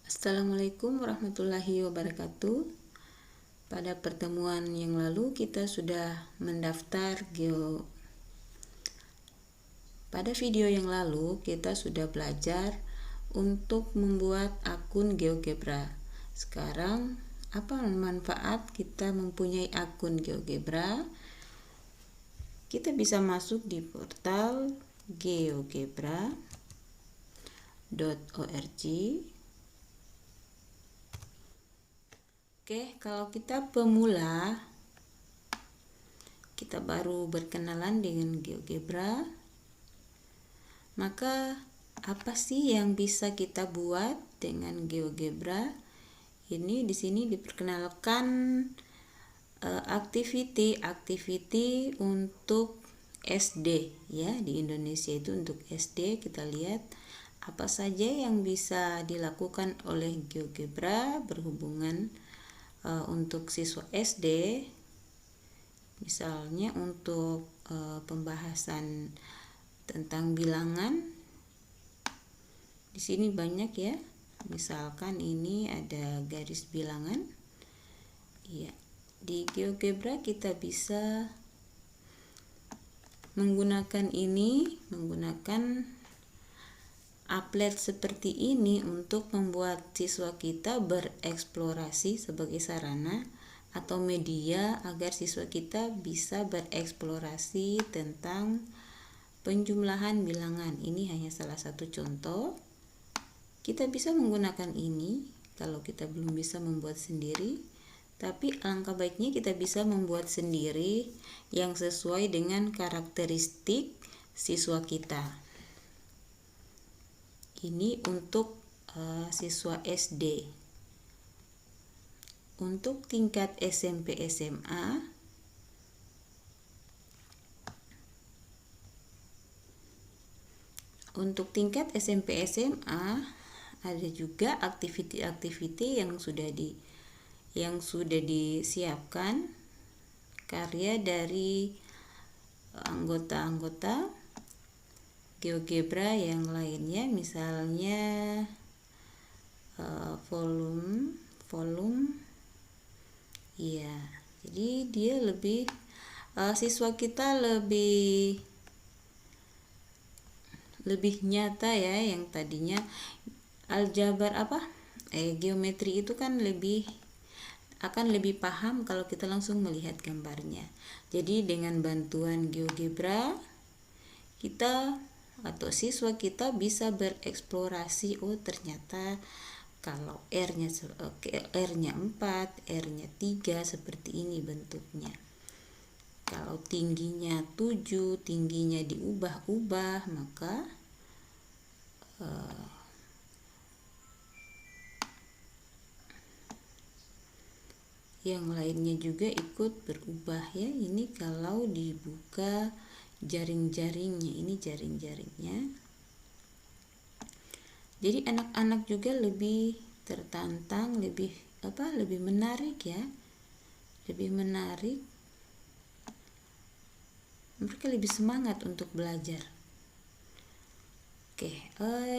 Assalamualaikum warahmatullahi wabarakatuh. Pada pertemuan yang lalu kita sudah mendaftar Pada video yang lalu kita sudah belajar untuk membuat akun GeoGebra. Sekarang apa manfaat kita mempunyai akun GeoGebra? Kita bisa masuk di portal geogebra.org. Oke, kalau kita pemula, kita baru berkenalan dengan GeoGebra, maka apa sih yang bisa kita buat dengan GeoGebra? Ini di sini diperkenalkan aktiviti untuk SD ya. Di Indonesia itu untuk SD, kita lihat apa saja yang bisa dilakukan oleh GeoGebra berhubungan untuk siswa SD. Misalnya untuk pembahasan tentang bilangan, di sini banyak ya. Misalkan ini ada garis bilangan. Ya, di GeoGebra kita bisa menggunakan applet seperti ini untuk membuat siswa kita bereksplorasi sebagai sarana atau media agar siswa kita bisa bereksplorasi tentang penjumlahan bilangan. Ini hanya salah satu contoh. Kita bisa menggunakan ini kalau kita belum bisa membuat sendiri, tapi alangkah baiknya kita bisa membuat sendiri yang sesuai dengan karakteristik siswa kita. Ini untuk siswa SD. Untuk tingkat SMP SMA, ada juga aktiviti-aktiviti yang sudah disiapkan karya dari anggota-anggota GeoGebra yang lainnya, misalnya volume ya. Jadi dia siswa kita lebih nyata ya. Yang tadinya aljabar geometri itu kan akan lebih paham kalau kita langsung melihat gambarnya. Jadi dengan bantuan GeoGebra kita atau siswa kita bisa bereksplorasi, oh ternyata kalau R-nya 4, R-nya 3 seperti ini bentuknya. Kalau tingginya 7, tingginya diubah-ubah, maka yang lainnya juga ikut berubah ya. Ini kalau dibuka jaring-jaringnya, ini jaring-jaringnya. Jadi anak-anak juga lebih tertantang, lebih menarik ya. Lebih menarik. Mereka lebih semangat untuk belajar. Oke,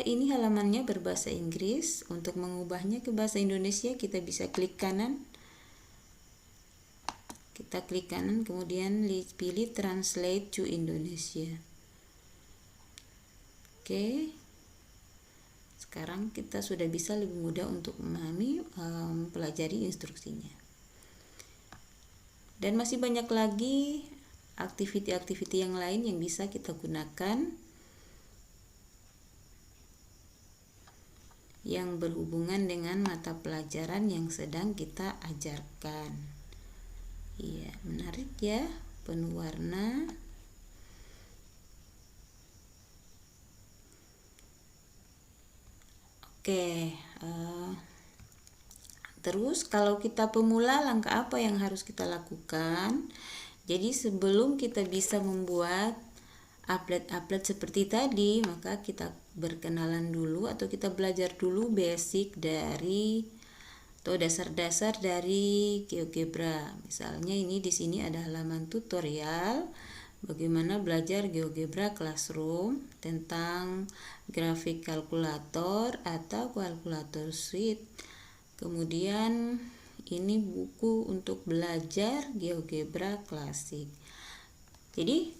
ini halamannya berbahasa Inggris. Untuk mengubahnya ke bahasa Indonesia kita bisa klik kanan. Kita klik kanan, kemudian pilih Translate to Indonesia. Oke. Sekarang kita sudah bisa lebih mudah untuk memahami, pelajari instruksinya. Dan masih banyak lagi aktiviti-aktiviti yang lain yang bisa kita gunakan yang berhubungan dengan mata pelajaran yang sedang kita ajarkan. Iya, menarik ya, penuh warna. Oke, terus kalau kita pemula, langkah apa yang harus kita lakukan? Jadi sebelum kita bisa membuat applet seperti tadi, maka kita berkenalan dulu atau kita belajar dulu basic dari atau dasar-dasar dari GeoGebra. Misalnya ini di sini ada halaman tutorial bagaimana belajar GeoGebra Classroom tentang grafik kalkulator atau kalkulator sheet. Kemudian ini buku untuk belajar GeoGebra klasik. Jadi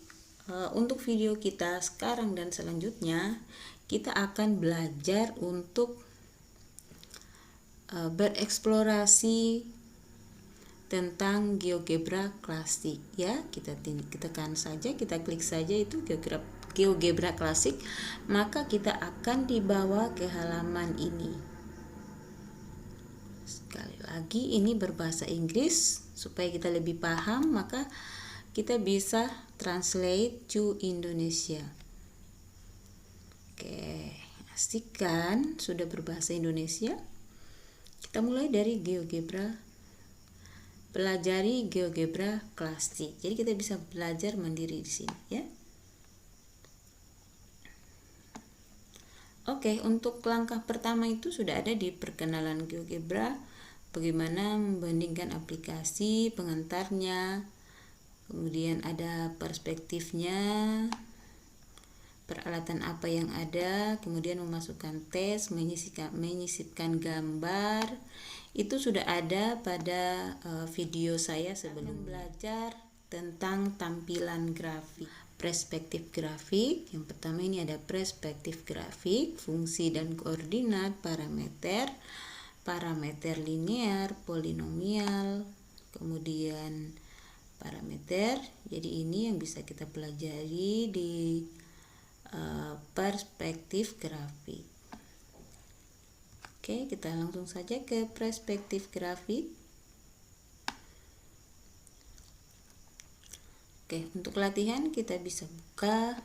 untuk video kita sekarang dan selanjutnya kita akan belajar untuk bereksplorasi tentang GeoGebra klasik ya. Kita tekan saja, kita klik saja itu GeoGebra klasik, maka kita akan dibawa ke halaman ini. Sekali lagi ini berbahasa Inggris supaya kita lebih paham, maka kita bisa translate to Indonesia. Oke, asik kan? Sudah berbahasa Indonesia. Kita mulai dari GeoGebra. Pelajari GeoGebra klasik. Jadi kita bisa belajar mandiri di sini ya. Oke, untuk langkah pertama itu sudah ada di perkenalan GeoGebra, bagaimana membandingkan aplikasi, pengantarnya, kemudian ada perspektifnya, peralatan apa yang ada, kemudian memasukkan teks, menyisipkan gambar. Itu sudah ada pada video saya sebelum belajar tentang tampilan grafik. Perspektif grafik, yang pertama ini ada perspektif grafik, fungsi dan koordinat, parameter linear, polinomial, kemudian parameter. Jadi ini yang bisa kita pelajari di perspektif grafik. Oke, kita langsung saja ke perspektif grafik. Oke, untuk latihan kita bisa buka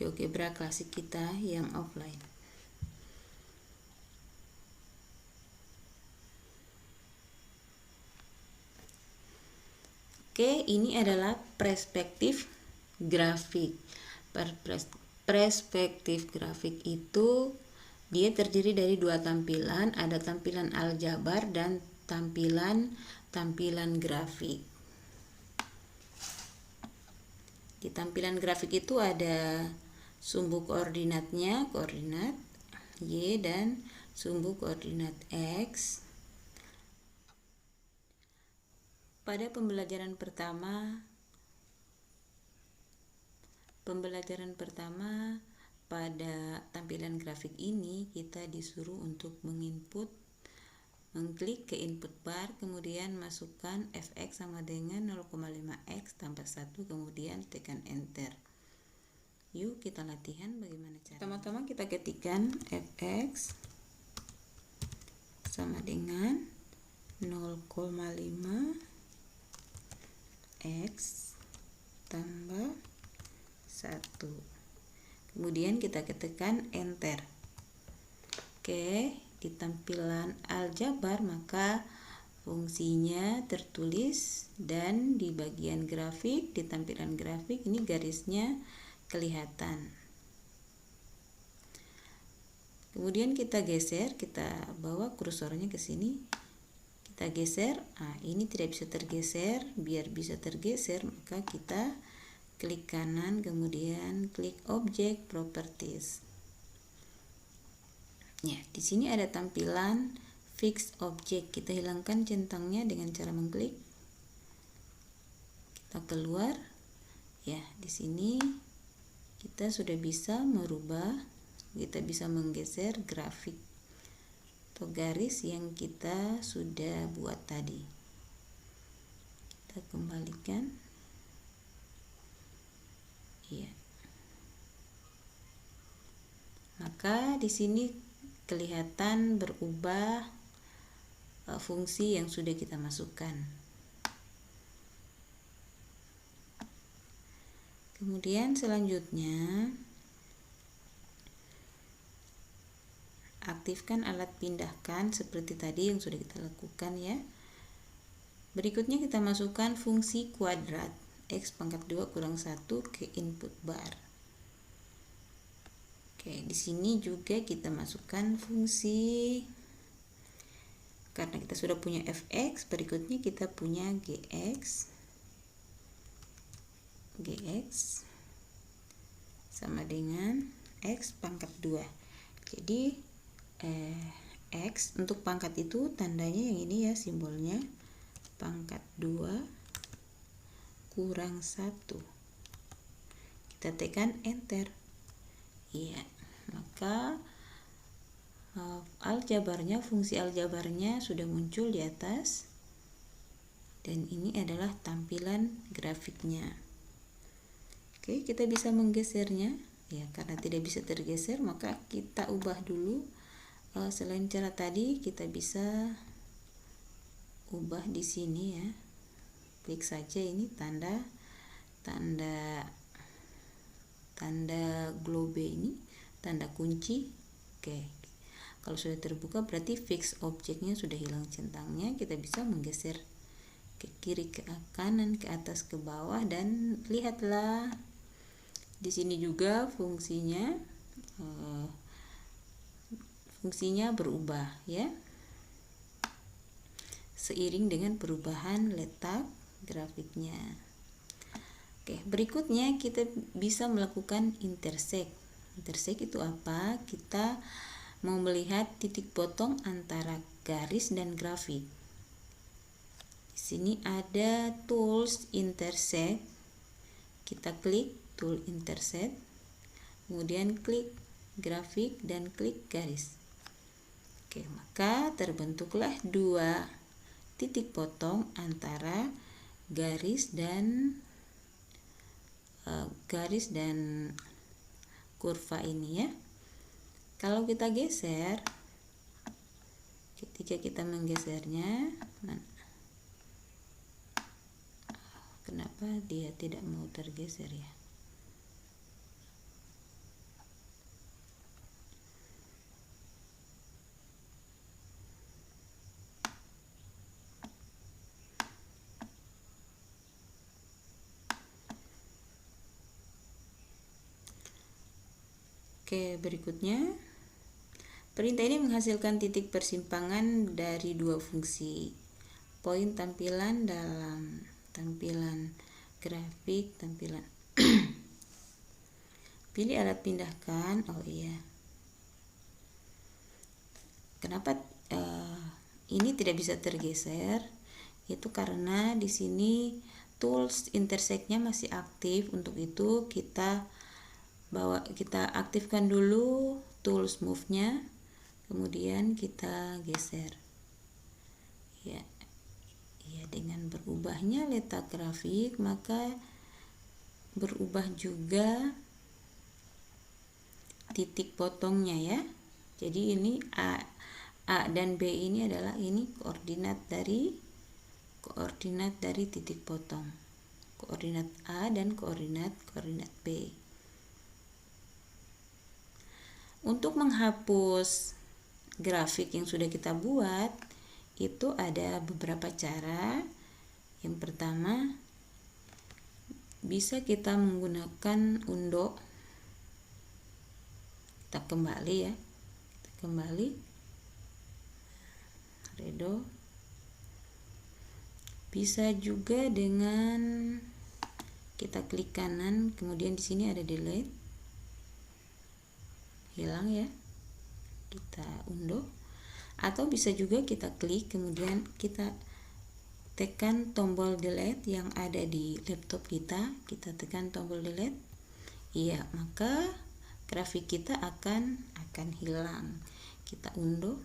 GeoGebra klasik kita yang offline. Oke, ini adalah perspektif grafik. Perspektif grafik itu dia terdiri dari dua tampilan, ada tampilan aljabar dan tampilan grafik. Di tampilan grafik itu ada sumbu koordinatnya, koordinat Y dan sumbu koordinat X. Pada pembelajaran pertama pada tampilan grafik ini kita disuruh untuk mengklik ke input bar, kemudian masukkan fx sama dengan 0,5x tambah 1, kemudian tekan enter. Yuk kita latihan bagaimana cara. Pertama-tama kita ketikkan fx sama dengan 0,5x tambah 1. Kemudian kita ketikkan enter. Oke, di tampilan aljabar maka fungsinya tertulis, dan di bagian grafik, di tampilan grafik ini garisnya kelihatan. Kemudian kita geser, kita bawa kursornya ke sini. Kita geser. Ini tidak bisa tergeser. Biar bisa tergeser maka kita klik kanan, kemudian klik object properties. Ya, di sini ada tampilan fix object. Kita hilangkan centangnya dengan cara mengklik. Kita keluar. Ya, di sini kita sudah bisa merubah, kita bisa menggeser grafik atau garis yang kita sudah buat tadi. Kita kembalikan. Ya. Maka di sini kelihatan berubah fungsi yang sudah kita masukkan. Kemudian selanjutnya aktifkan alat pindahkan seperti tadi yang sudah kita lakukan ya. Berikutnya kita masukkan fungsi kuadrat X pangkat 2 kurang 1 ke input bar. Oke, di sini juga kita masukkan fungsi, karena kita sudah punya fx, berikutnya kita punya gx. Gx sama dengan X pangkat 2. Jadi X untuk pangkat itu tandanya yang ini ya, simbolnya pangkat 2 kurang 1. Kita tekan enter. Iya, maka aljabarnya, fungsi aljabarnya sudah muncul di atas, dan ini adalah tampilan grafiknya. Oke, kita bisa menggesernya ya, karena tidak bisa tergeser maka kita ubah dulu. Selain cara tadi, kita bisa ubah di sini ya, klik saja ini tanda globe ini, tanda kunci. Oke, kalau sudah terbuka berarti fix objeknya sudah hilang centangnya. Kita bisa menggeser ke kiri, ke kanan, ke atas, ke bawah, dan lihatlah di sini juga fungsinya berubah ya, seiring dengan perubahan letak grafiknya. Oke, berikutnya kita bisa melakukan intersect. Intersect itu apa? Kita mau melihat titik potong antara garis dan grafik. Di sini ada tools intersect. Kita klik tool intersect, kemudian klik grafik dan klik garis. Oke, maka terbentuklah dua titik potong antara garis dan kurva ini ya. Kalau kita geser, ketika kita menggesernya, kenapa dia tidak mau tergeser ya? Oke, berikutnya perintah ini menghasilkan titik persimpangan dari dua fungsi, poin tampilan dalam tampilan grafik, tampilan pilih alat pindahkan. Oh iya, kenapa ini tidak bisa tergeser? Itu karena di sini tools intersect-nya masih aktif. Untuk itu kita aktifkan dulu tools move-nya, kemudian kita geser ya. Dengan berubahnya letak grafik maka berubah juga titik potongnya ya. Jadi ini A dan B ini adalah koordinat dari titik potong, koordinat A dan koordinat B. Untuk menghapus grafik yang sudah kita buat, itu ada beberapa cara. Yang pertama, bisa kita menggunakan undo. Kita kembali ya, redo. Bisa juga dengan kita klik kanan, kemudian di sini ada delete, hilang ya, kita undo. Atau bisa juga kita klik kemudian kita tekan tombol delete yang ada di laptop kita tekan tombol delete. Iya, maka grafik kita akan hilang. Kita undo.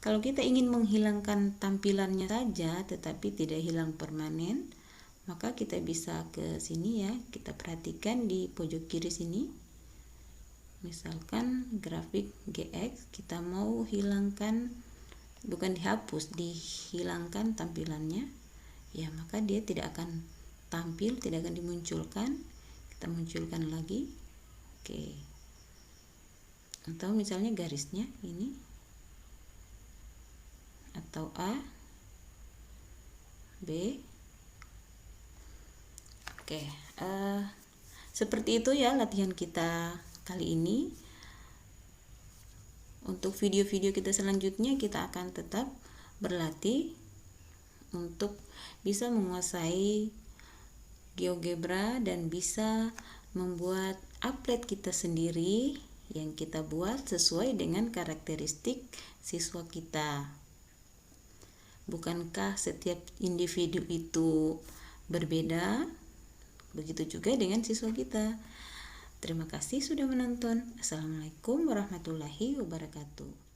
Kalau kita ingin menghilangkan tampilannya saja tetapi tidak hilang permanen, maka kita bisa ke sini ya. Kita perhatikan di pojok kiri sini. Misalkan grafik GX kita mau hilangkan, bukan dihapus, dihilangkan tampilannya ya, maka dia tidak akan tampil, tidak akan dimunculkan. Kita munculkan lagi. Oke, atau misalnya garisnya ini, atau A, B. Oke, seperti itu ya latihan kita kali ini. Untuk video-video kita selanjutnya kita akan tetap berlatih untuk bisa menguasai GeoGebra dan bisa membuat applet kita sendiri yang kita buat sesuai dengan karakteristik siswa kita. Bukankah setiap individu itu berbeda? Begitu juga dengan siswa kita. Terima kasih sudah menonton. Assalamualaikum warahmatullahi wabarakatuh.